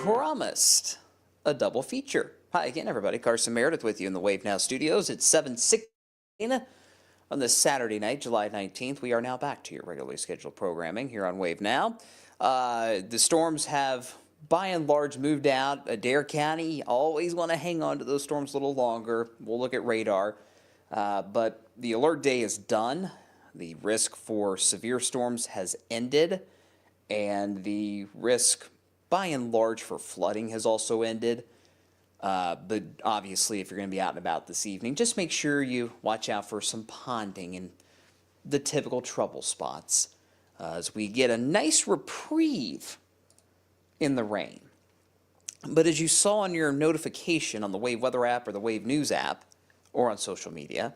promised a double feature. Hi again, everybody. Carson Meredith with you in the Wave Now studios. It's 7:16 on this Saturday night, July 19th. We are now back to your regularly scheduled programming here on Wave Now. The storms have, by and large, moved out. Adair County, always want to hang on to those storms a little longer. We'll look at radar. But the alert day is done. The risk for severe storms has ended. And the risk, by and large, for flooding has also ended. But obviously, if you're going to be out and about this evening, just make sure you watch out for some ponding and the typical trouble spots as we get a nice reprieve in the rain. But as you saw on your notification on the Wave Weather app or the Wave News app or on social media,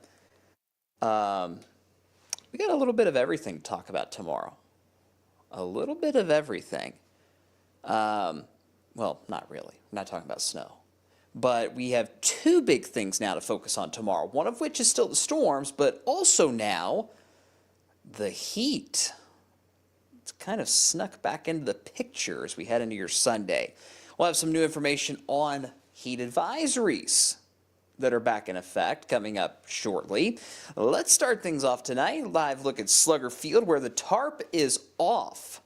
we got a little bit of everything to talk about tomorrow. A little bit of everything. Well, not really. I'm not talking about snow. But we have two big things now to focus on tomorrow, one of which is still the storms, but also now the heat. It's kind of snuck back into the picture as we head into your Sunday. We'll have some new information on heat advisories that are back in effect coming up shortly. Let's start things off tonight. Live look at Slugger Field where the tarp is off.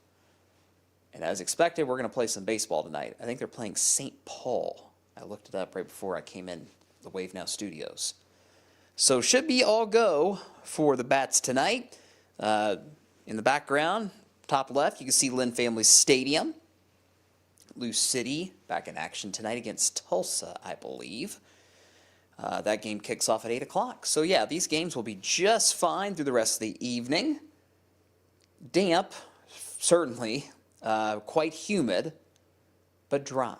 And as expected, we're going to play some baseball tonight. I think they're playing St. Paul. I looked it up right before I came in the Wave Now studios. So should be all go for the Bats tonight. In the background, top left, you can see Lynn Family Stadium. Lou City back in action tonight against Tulsa, I believe. That game kicks off at 8 o'clock. So yeah, these games will be just fine through the rest of the evening. Damp, certainly. Quite humid, but dry.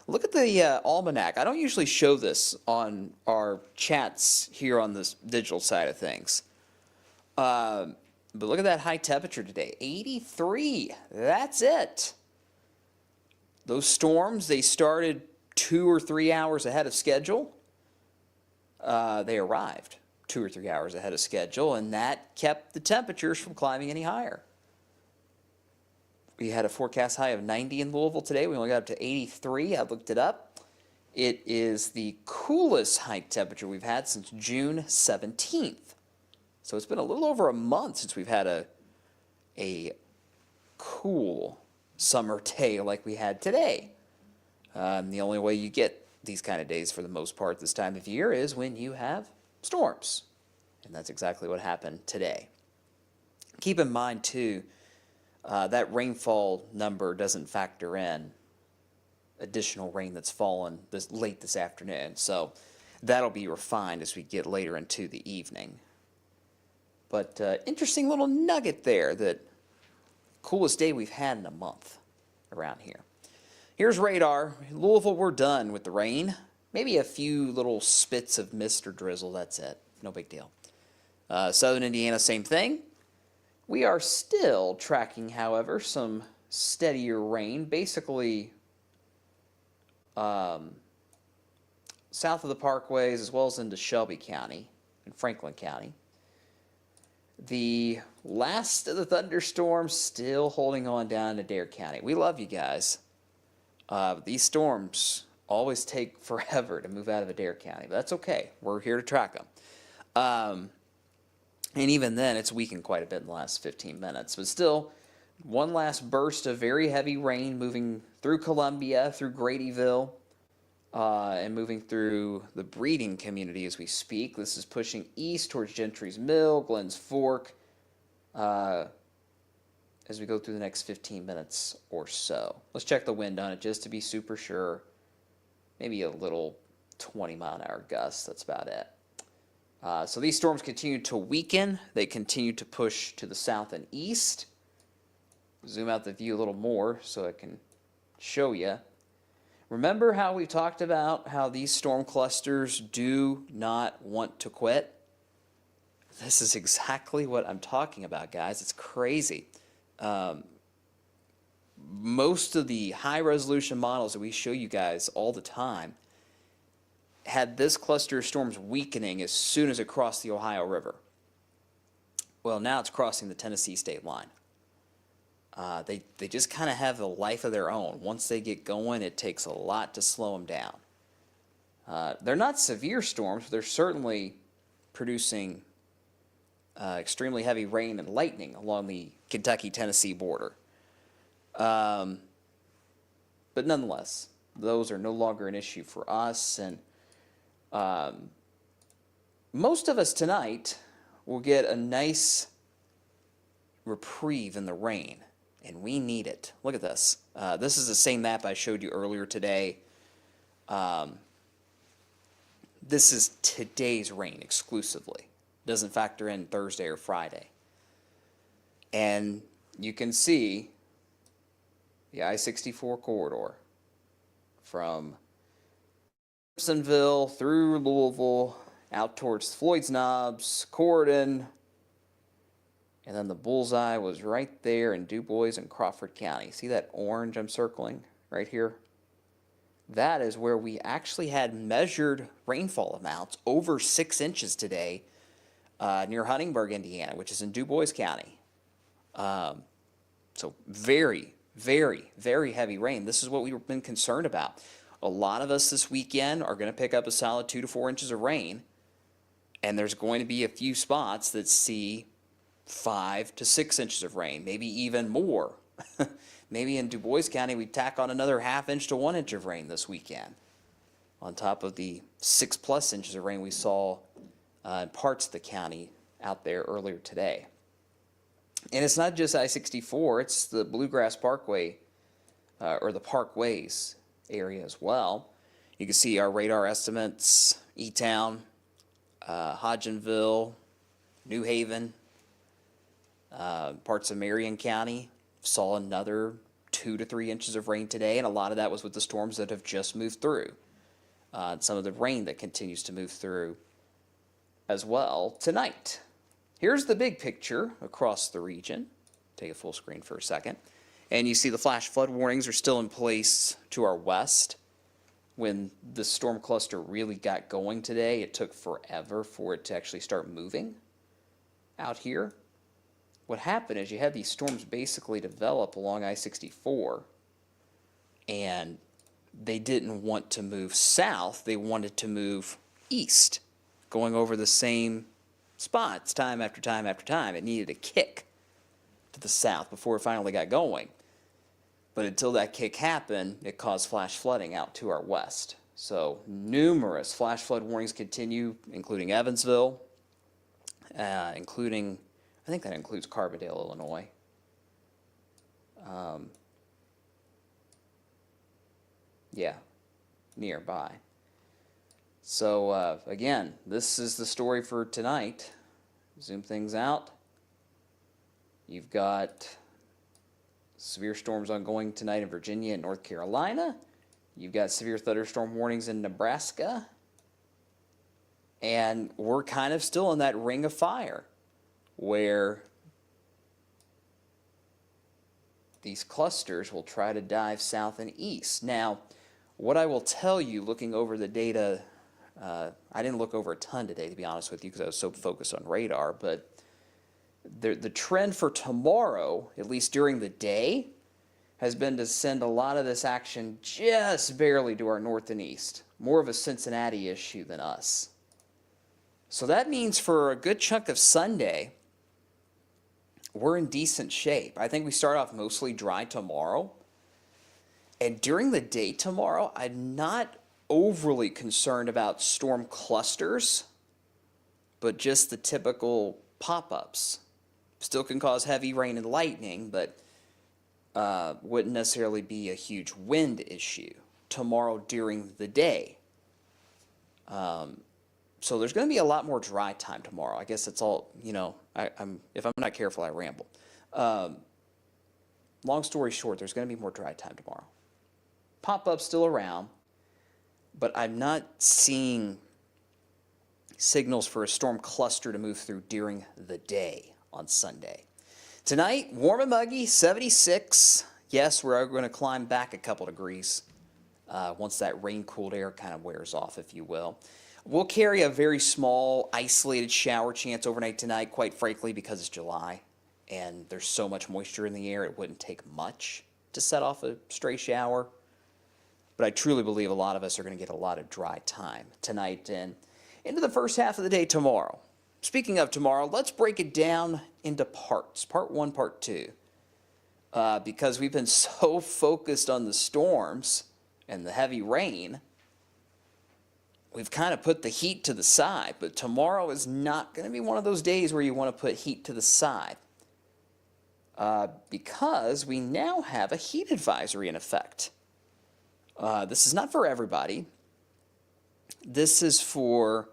Look at the almanac. I don't usually show this on our chats here on this digital side of things. But look at that high temperature today, 83. That's it. Those storms, they started 2 or 3 hours ahead of schedule. They arrived 2 or 3 hours ahead of schedule, and that kept the temperatures from climbing any higher. We had a forecast high of 90 in Louisville today. We only got up to 83. I looked it up. It is the coolest high temperature we've had since June 17th. So it's been a little over a month since we've had a cool summer day like we had today. The only way you get these kind of days for the most part this time of year is when you have storms. And that's exactly what happened today. Keep in mind, too, that rainfall number doesn't factor in additional rain that's fallen late this afternoon. So that'll be refined as we get later into the evening. But interesting little nugget there, that coolest day we've had in a month around here. Here's radar. Louisville, we're done with the rain. Maybe a few little spits of mist or drizzle, that's it. No big deal. Southern Indiana, same thing. We are still tracking, however, some steadier rain, basically south of the parkways as well as into Shelby County and Franklin County. The last of the thunderstorms still holding on down in Adair County. We love you guys. These storms always take forever to move out of Adair County, but that's okay. We're here to track them. And even then, it's weakened quite a bit in the last 15 minutes. But still, one last burst of very heavy rain moving through Columbia, through Gradyville, and moving through the breeding community as we speak. This is pushing east towards Gentry's Mill, Glenn's Fork, as we go through the next 15 minutes or so. Let's check the wind on it just to be super sure. Maybe a little 20-mile-an-hour gust. That's about it. So these storms continue to weaken. They continue to push to the south and east. Zoom out the view a little more so I can show you. Remember how we talked about how these storm clusters do not want to quit? This is exactly what I'm talking about, guys. It's crazy. Most of the high-resolution models that we show you guys all the time had this cluster of storms weakening as soon as it crossed the Ohio River. Well, now it's crossing the Tennessee state line. They just kind of have a life of their own. Once they get going, it takes a lot to slow them down. They're not severe storms, but they're certainly producing extremely heavy rain and lightning along the Kentucky-Tennessee border. But nonetheless, those are no longer an issue for us, and most of us tonight will get a nice reprieve in the rain, and we need it. Look at this. This is the same map I showed you earlier today. This is today's rain exclusively. Doesn't factor in Thursday or Friday. And you can see the I-64 corridor from Gibsonville through Louisville, out towards Floyd's Knobs, Corydon, and then the bullseye was right there in DuBois and Crawford County. See that orange I'm circling right here? That is where we actually had measured rainfall amounts over 6 inches today near Huntingburg, Indiana, which is in DuBois County. So very, very, very heavy rain. This is what we've been concerned about. A lot of us this weekend are going to pick up a solid 2 to 4 inches of rain, and there's going to be a few spots that see 5 to 6 inches of rain, maybe even more. Maybe in DuBois County, we tack on another ½ inch to 1 inch of rain this weekend, on top of the 6+ inches of rain we saw in parts of the county out there earlier today. And it's not just I-64, it's the Bluegrass Parkway, or the Parkways area as well. You can see our radar estimates: E-Town, Hodgenville, New Haven, parts of Marion County saw another 2 to 3 inches of rain today, and a lot of that was with the storms that have just moved through. Some of the rain that continues to move through as well tonight. Here's the big picture across the region. Take a full screen for a second. And you see the flash flood warnings are still in place to our west. When the storm cluster really got going today, it took forever for it to actually start moving out here. What happened is you had these storms basically develop along I-64, and they didn't want to move south, they wanted to move east, going over the same spots time after time after time. It needed a kick to the south before it finally got going. But until that kick happened, it caused flash flooding out to our west. So numerous flash flood warnings continue, including Evansville, including, I think that includes Carbondale, Illinois. Yeah, nearby. So again, this is the story for tonight. Zoom things out. You've got severe storms ongoing tonight in Virginia and North Carolina. You've got severe thunderstorm warnings in Nebraska. And we're kind of still in that ring of fire where these clusters will try to dive south and east. Now, what I will tell you, looking over the data, I didn't look over a ton today, to be honest with you, because I was so focused on radar, but the trend for tomorrow, at least during the day, has been to send a lot of this action just barely to our north and east. More of a Cincinnati issue than us. So that means for a good chunk of Sunday, we're in decent shape. I think we start off mostly dry tomorrow. And during the day tomorrow, I'm not overly concerned about storm clusters, but just the typical pop-ups. Still can cause heavy rain and lightning, but wouldn't necessarily be a huge wind issue tomorrow during the day. So there's going to be a lot more dry time tomorrow. I guess it's all, you know, if I'm not careful, I ramble. Long story short, there's going to be more dry time tomorrow. Pop-ups still around, but I'm not seeing signals for a storm cluster to move through during the day on Sunday. Tonight, warm and muggy, 76. Yes, we're going to climb back a couple degrees once that rain-cooled air kind of wears off, if you will. We'll carry a very small, isolated shower chance overnight tonight, quite frankly, because it's July. and there's so much moisture in the air, it wouldn't take much to set off a stray shower. But I truly believe a lot of us are going to get a lot of dry time tonight and into the first half of the day tomorrow. Speaking of tomorrow, let's break it down into parts, part 1, part 2. Because we've been so focused on the storms and the heavy rain, we've kind of put the heat to the side. But tomorrow is not going to be one of those days where you want to put heat to the side. Because we now have a heat advisory in effect. This is not for everybody. This is for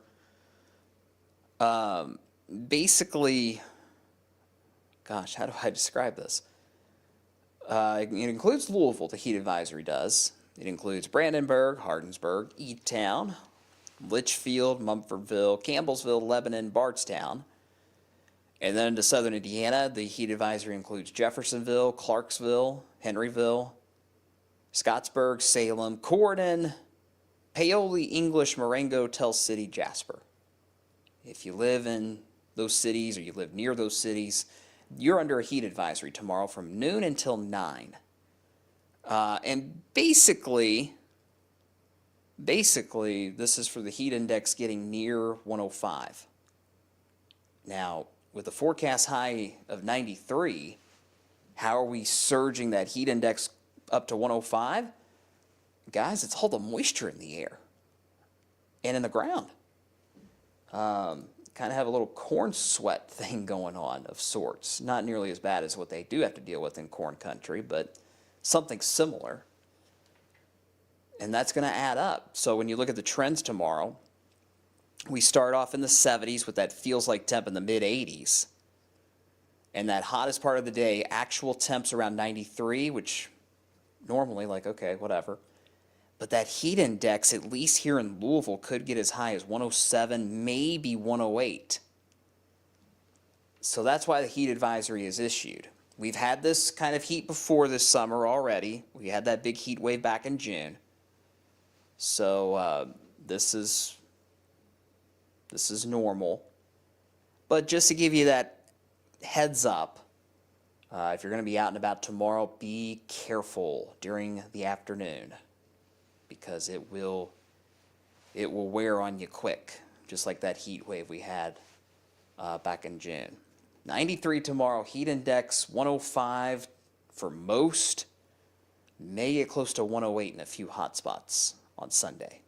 basically, gosh, how do I describe this? It includes Louisville, the heat advisory does. It includes Brandenburg, Hardinsburg, Eatown, Litchfield, Mumfordville, Campbellsville, Lebanon, Bardstown. And then to southern Indiana, the heat advisory includes Jeffersonville, Clarksville, Henryville, Scottsburg, Salem, Corydon, Paoli, English, Marengo, Tell City, Jasper. If you live in those cities or you live near those cities, you're under a heat advisory tomorrow from noon until 9. And basically, this is for the heat index getting near 105. Now, with a forecast high of 93, how are we surging that heat index up to 105? Guys, it's all the moisture in the air and in the ground. Kind of have a little corn sweat thing going on of sorts. Not nearly as bad as what they do have to deal with in corn country, but something similar. And that's going to add up. So when you look at the trends tomorrow, we start off in the 70s with that feels like temp in the mid 80s. And that hottest part of the day, actual temps around 93, which normally, like, okay, whatever. But that heat index, at least here in Louisville, could get as high as 107, maybe 108. So that's why the heat advisory is issued. We've had this kind of heat before this summer already. We had that big heat wave back in June. So this is normal. But just to give you that heads up, if you're going to be out and about tomorrow, be careful during the afternoon, because it will wear on you quick, just like that heat wave we had back in June. 93 tomorrow, heat index 105 for most, may get close to 108 in a few hot spots on Sunday.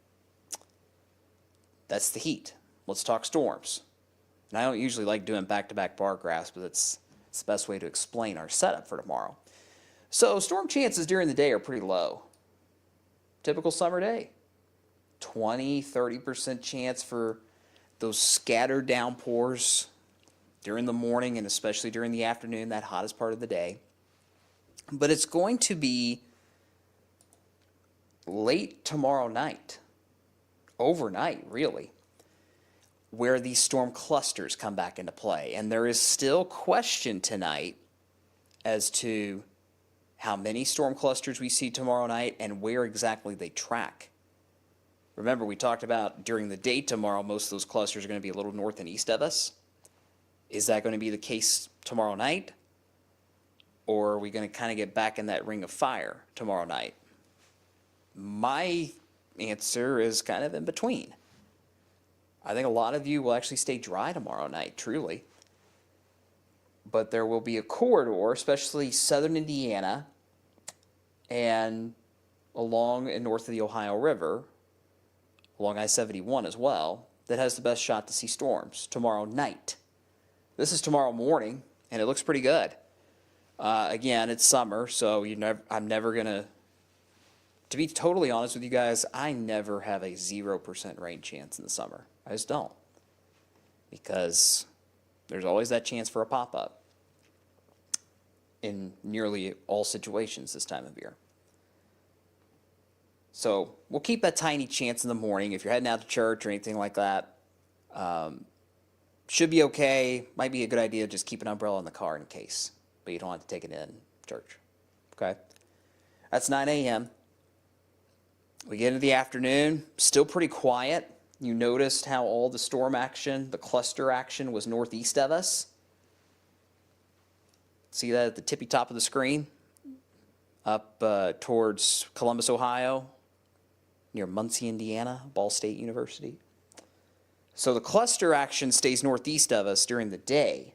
That's the heat. Let's talk storms. And I don't usually like doing back-to-back bar graphs, but it's the best way to explain our setup for tomorrow. So storm chances during the day are pretty low. Typical summer day. 20-30% chance for those scattered downpours during the morning and especially during the afternoon, that hottest part of the day. But it's going to be late tomorrow night, overnight really, where these storm clusters come back into play. And there is still question tonight as to how many storm clusters we see tomorrow night and where exactly they track. Remember, we talked about during the day tomorrow, most of those clusters are going to be a little north and east of us. Is that going to be the case tomorrow night? Or are we going to kind of get back in that ring of fire tomorrow night? My answer is kind of in between. I think a lot of you will actually stay dry tomorrow night, truly. But there will be a corridor, especially southern Indiana and along and north of the Ohio River, along I-71 as well, that has the best shot to see storms tomorrow night. This is tomorrow morning, and it looks pretty good. Again, it's summer, so I'm never going to be totally honest with you guys, I never have a 0% rain chance in the summer. I just don't. Because there's always that chance for a pop-up in nearly all situations this time of year. So we'll keep that tiny chance in the morning. If you're heading out to church or anything like that, should be okay. Might be a good idea to just keep an umbrella in the car in case, but you don't have to take it in church. Okay? That's 9 a.m. We get into the afternoon, still pretty quiet. You noticed how all the storm action, the cluster action, was northeast of us. See that at the tippy top of the screen? Up towards Columbus, Ohio, near Muncie, Indiana, Ball State University. So the cluster action stays northeast of us during the day.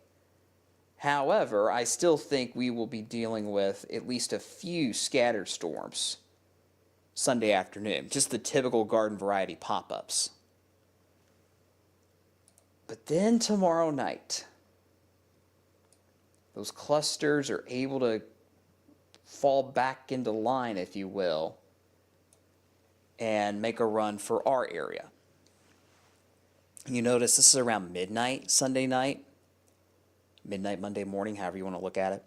However, I still think we will be dealing with at least a few scattered storms Sunday afternoon, just the typical garden variety pop-ups. But then tomorrow night, those clusters are able to fall back into line, if you will, and make a run for our area. You notice this is around midnight Sunday night, midnight Monday morning, however you want to look at it.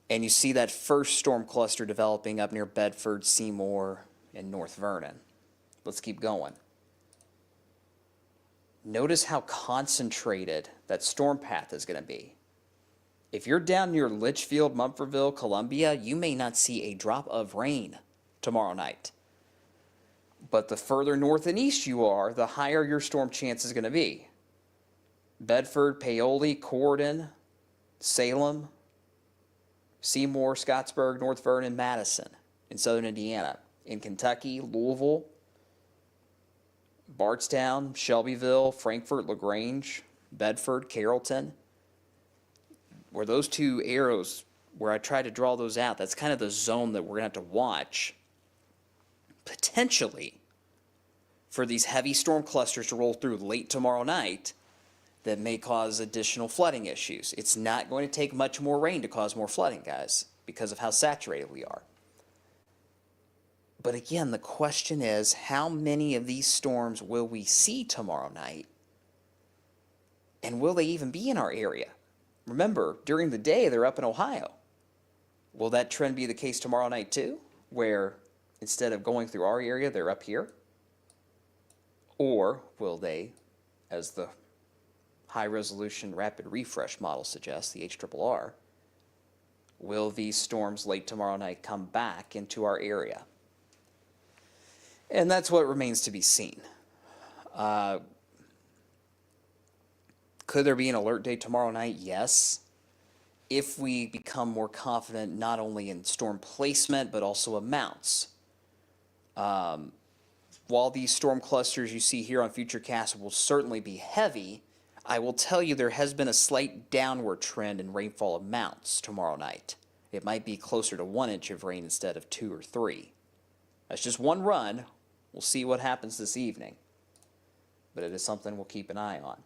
And you see that first storm cluster developing up near Bedford, Seymour, and North Vernon. Let's keep going. Notice how concentrated that storm path is going to be. If you're down near Litchfield, Mumfordville, Columbia, you may not see a drop of rain tomorrow night. But the further north and east you are, the higher your storm chance is going to be. Bedford, Paoli, Corydon, Salem, Seymour, Scottsburg, North Vernon, Madison in southern Indiana. In Kentucky, Louisville, Bardstown, Shelbyville, Frankfort, LaGrange, Bedford, Carrollton. Where those two arrows, where I try to draw those out, that's kind of the zone that we're going to have to watch potentially for these heavy storm clusters to roll through late tomorrow night that may cause additional flooding issues. It's not going to take much more rain to cause more flooding, guys, because of how saturated we are. But again, the question is, how many of these storms will we see tomorrow night? And will they even be in our area? Remember, during the day, they're up in Ohio. Will that trend be the case tomorrow night too, where instead of going through our area, they're up here? Or will they, as the high-resolution rapid refresh model suggests, the HRRR, will these storms late tomorrow night come back into our area? And that's what remains to be seen. Could there be an alert day tomorrow night? Yes. If we become more confident not only in storm placement, but also amounts. While these storm clusters you see here on Futurecast will certainly be heavy, I will tell you there has been a slight downward trend in rainfall amounts tomorrow night. It might be closer to 1 inch of rain instead of 2 or 3. That's just one run. We'll see what happens this evening. But it is something we'll keep an eye on.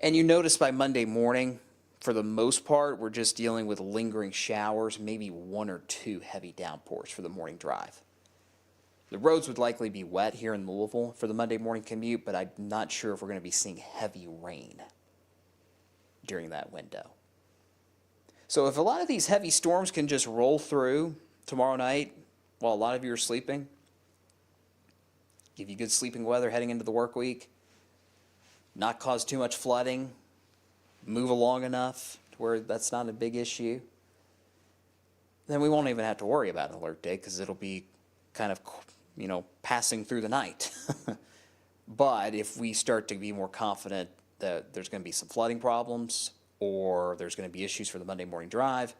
And you notice by Monday morning, for the most part, we're just dealing with lingering showers, maybe 1 or 2 heavy downpours for the morning drive. The roads would likely be wet here in Louisville for the Monday morning commute, but I'm not sure if we're going to be seeing heavy rain during that window. So if a lot of these heavy storms can just roll through tomorrow night while a lot of you are sleeping, give you good sleeping weather heading into the work week, not cause too much flooding, move along enough to where that's not a big issue, then we won't even have to worry about an alert day because it'll be kind of, passing through the night. But if we start to be more confident that there's going to be some flooding problems or there's going to be issues for the Monday morning drive,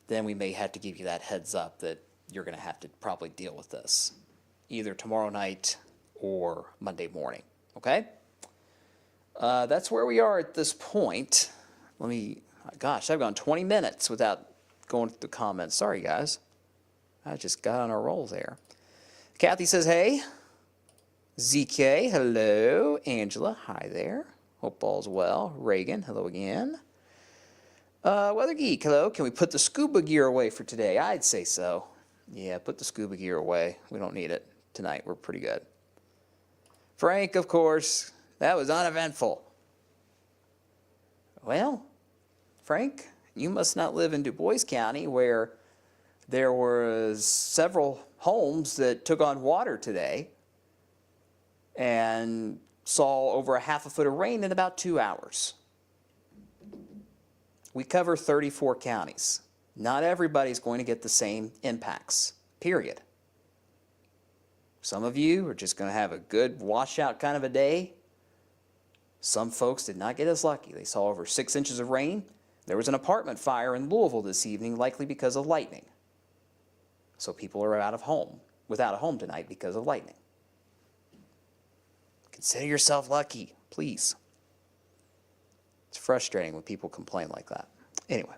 then we may have to give you that heads up that you're going to have to probably deal with this either tomorrow night or Monday morning, okay? That's where we are at this point. Gosh, I've gone 20 minutes without going through the comments. Sorry, guys. I just got on a roll there. Kathy says, hey. ZK, hello. Angela, hi there. Hope all's well. Reagan, hello again. Weather Geek, hello. Can we put the scuba gear away for today? I'd say so. Yeah, put the scuba gear away. We don't need it tonight. We're pretty good. Frank, of course, that was uneventful. Well, Frank, you must not live in Du Bois County where there was several homes that took on water today and saw over 1/2 foot of rain in about 2 hours. We cover 34 counties. Not everybody's going to get the same impacts, period. Some of you are just going to have a good washout kind of a day. Some folks did not get as lucky. They saw over 6 inches of rain, There was an apartment fire in Louisville this evening, likely because of lightning. So people are without a home tonight because of lightning. Consider yourself lucky, please. It's frustrating when people complain like that. Anyway,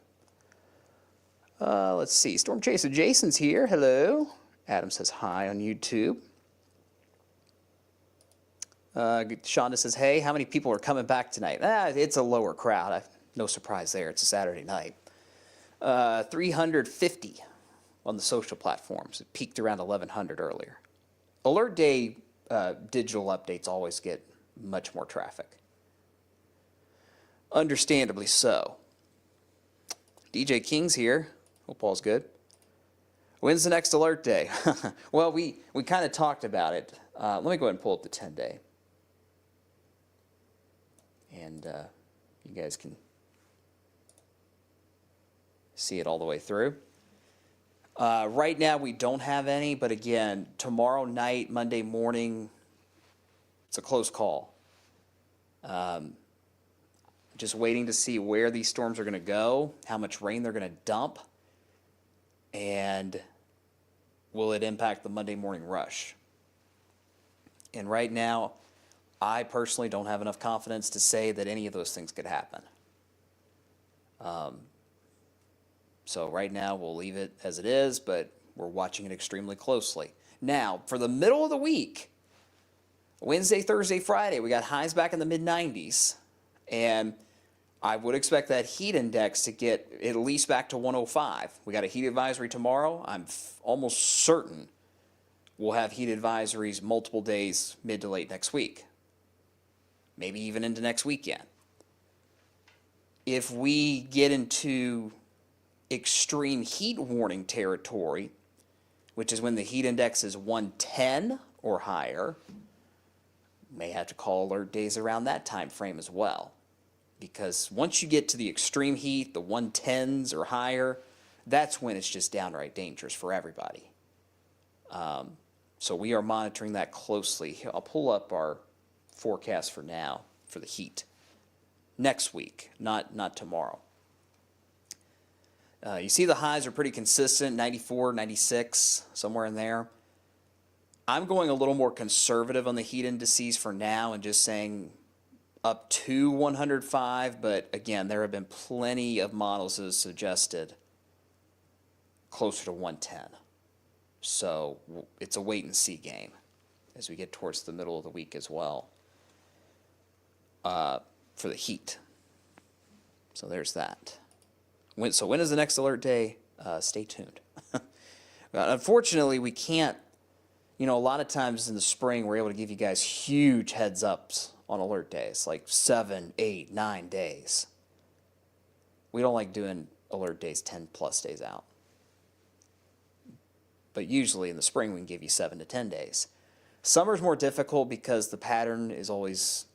let's see. Storm Chaser Jason's here. Hello. Adam says hi on YouTube. Shonda says, hey, how many people are coming back tonight? It's a lower crowd. No surprise there. It's a Saturday night. 350 on the social platforms. It peaked around 1,100 earlier. Alert Day digital updates always get much more traffic. Understandably so. DJ King's here. Hope all's good. When's the next Alert Day? Well, we kind of talked about it. Let me go ahead and pull up the 10-day. And you guys can see it all the way through. Right now we don't have any, but again, tomorrow night, Monday morning, it's a close call. Just waiting to see where these storms are going to go, how much rain they're going to dump, and will it impact the Monday morning rush? And right now, I personally don't have enough confidence to say that any of those things could happen. So right now, we'll leave it as it is, but we're watching it extremely closely. Now, for the middle of the week, Wednesday, Thursday, Friday, we got highs back in the mid-90s, and I would expect that heat index to get at least back to 105. We got a heat advisory tomorrow. I'm almost certain we'll have heat advisories multiple days mid to late next week, maybe even into next weekend. If we get into extreme heat warning territory, which is when the heat index is 110 or higher, may have to call alert days around that time frame as well. Because once you get to the extreme heat, the 110s or higher, that's when it's just downright dangerous for everybody. So we are monitoring that closely. I'll pull up our forecast for now for the heat. Next week, not tomorrow. You see the highs are pretty consistent, 94, 96, somewhere in there. I'm going a little more conservative on the heat indices for now and just saying up to 105, but again, there have been plenty of models that have suggested closer to 110. So it's a wait and see game as we get towards the middle of the week as well for the heat. So there's that. When is the next alert day? Stay tuned. Unfortunately, we can't, a lot of times in the spring, we're able to give you guys huge heads ups on alert days, like 7, 8, 9 days. We don't like doing alert days 10 plus days out. But usually in the spring, we can give you 7 to 10 days. Summer's more difficult because the pattern is always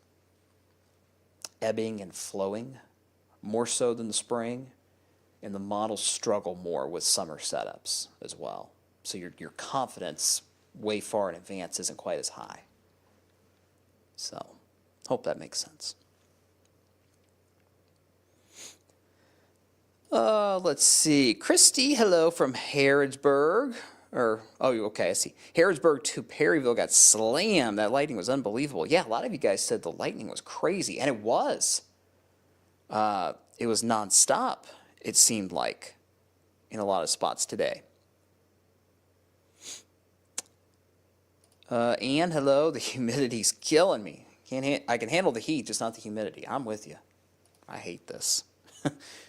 ebbing and flowing, more so than the spring. And the models struggle more with summer setups as well. So your confidence way far in advance isn't quite as high. So, hope that makes sense. Let's see. Christy, hello from Harrodsburg. Okay, I see. Harrodsburg to Perryville got slammed. That lightning was unbelievable. Yeah, a lot of you guys said the lightning was crazy, and it was. It was nonstop, it seemed like, in a lot of spots today. Ann, hello. The humidity's killing me. I can handle the heat, just not the humidity. I'm with you. I hate this.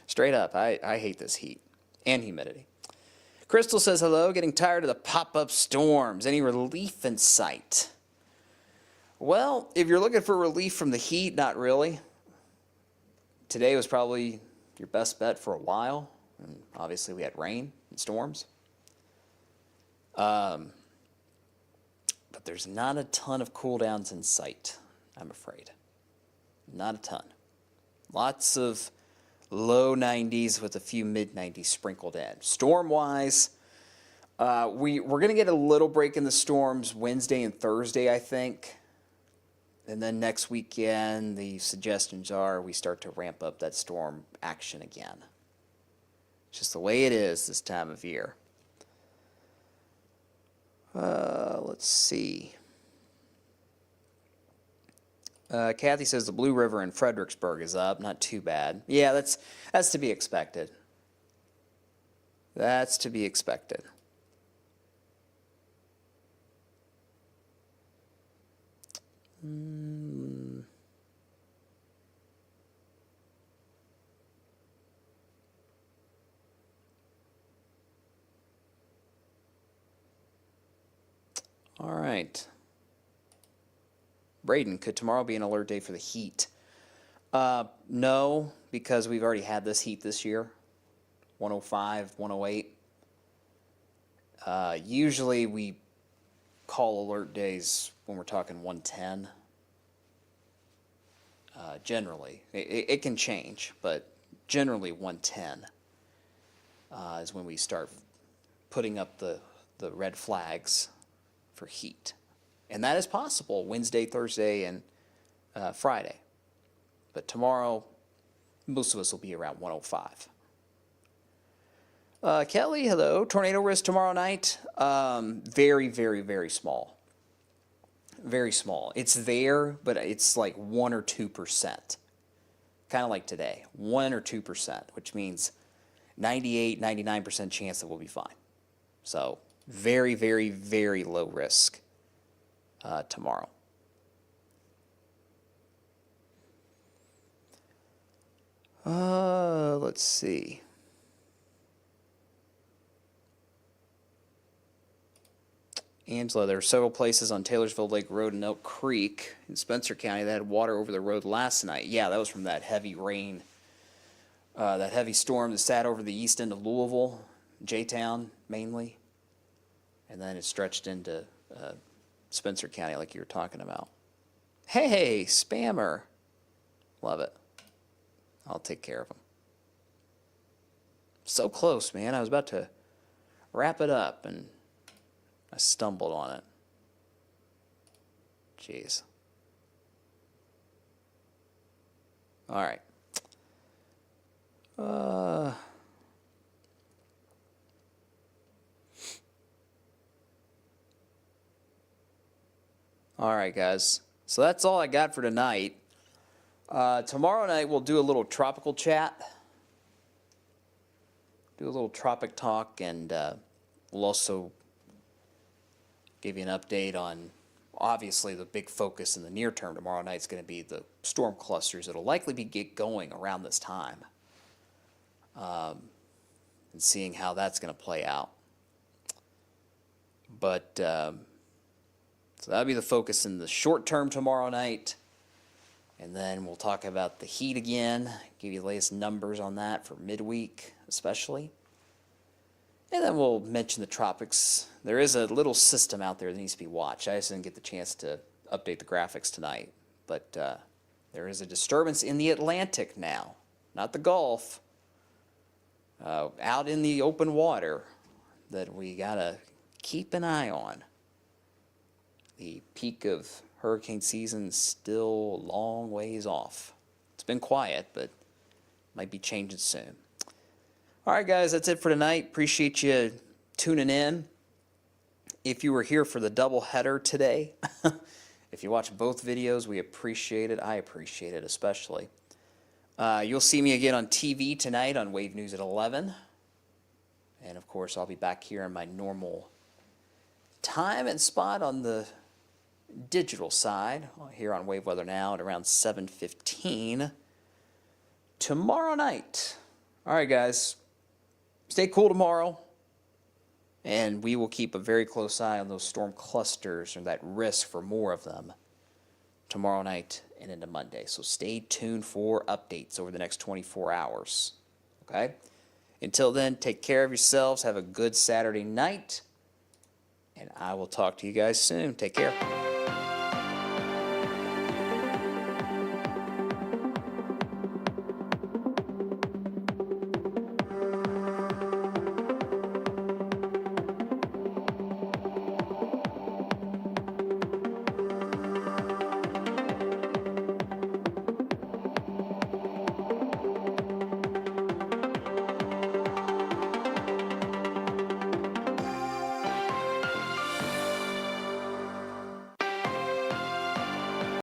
Straight up, I hate this heat and humidity. Crystal says hello, getting tired of the pop-up storms. Any relief in sight? Well, if you're looking for relief from the heat, not really. Today was probably your best bet for a while. And obviously, we had rain and storms. But there's not a ton of cool downs in sight, I'm afraid. Not a ton. Lots of low 90s with a few mid 90s sprinkled in. Storm-wise, we're going to get a little break in the storms Wednesday and Thursday, I think. And then next weekend, the suggestions are we start to ramp up that storm action again. It's just the way it is this time of year. Let's see. Kathy says the Blue River in Fredericksburg is up. Not too bad. Yeah, that's to be expected. That's to be expected. All right. Braden, could tomorrow be an alert day for the heat? No, because we've already had this heat this year. 105, 108. Usually we call alert days when we're talking 110. Generally. It can change, but generally 110 is when we start putting up the red flags for heat. And that is possible Wednesday, Thursday, and Friday. But tomorrow, most of us will be around 105. Kelly, hello. Tornado risk tomorrow night? Very, very, very small. Very small. It's there, but it's like 1 or 2%. Kind of like today. 1 or 2%, which means 98, 99% chance that we'll be fine. So very, very, very low risk tomorrow. Let's see. Angela, there are several places on Taylorsville Lake Road and Elk Creek in Spencer County that had water over the road last night. Yeah, that was from that heavy rain, that heavy storm that sat over the east end of Louisville, J-Town mainly, and then it stretched into Spencer County like you were talking about. Hey, spammer. Love it. I'll take care of them. So close, man. I was about to wrap it up and I stumbled on it. Jeez. All right. All right, guys. So that's all I got for tonight. Tomorrow night we'll do a little tropical chat. Do a little tropic talk, and we'll also give you an update on, obviously, the big focus in the near term tomorrow night is going to be the storm clusters that'll likely get going around this time, and seeing how that's going to play out. But so that'll be the focus in the short term tomorrow night, and then we'll talk about the heat again, give you the latest numbers on that for midweek especially. And then we'll mention the tropics. There is a little system out there that needs to be watched. I just didn't get the chance to update the graphics tonight. But there is a disturbance in the Atlantic now, not the Gulf, out in the open water that we got to keep an eye on. The peak of hurricane season is still a long ways off. It's been quiet, but might be changing soon. All right, guys, that's it for tonight. Appreciate you tuning in. If you were here for the double header today, if you watch both videos, we appreciate it. I appreciate it especially. You'll see me again on TV tonight on Wave News at 11. And, of course, I'll be back here in my normal time and spot on the digital side here on Wave Weather Now at around 7:15 tomorrow night. All right, guys. Stay cool tomorrow, and we will keep a very close eye on those storm clusters and that risk for more of them tomorrow night and into Monday. So stay tuned for updates over the next 24 hours, okay? Until then, take care of yourselves. Have a good Saturday night, and I will talk to you guys soon. Take care.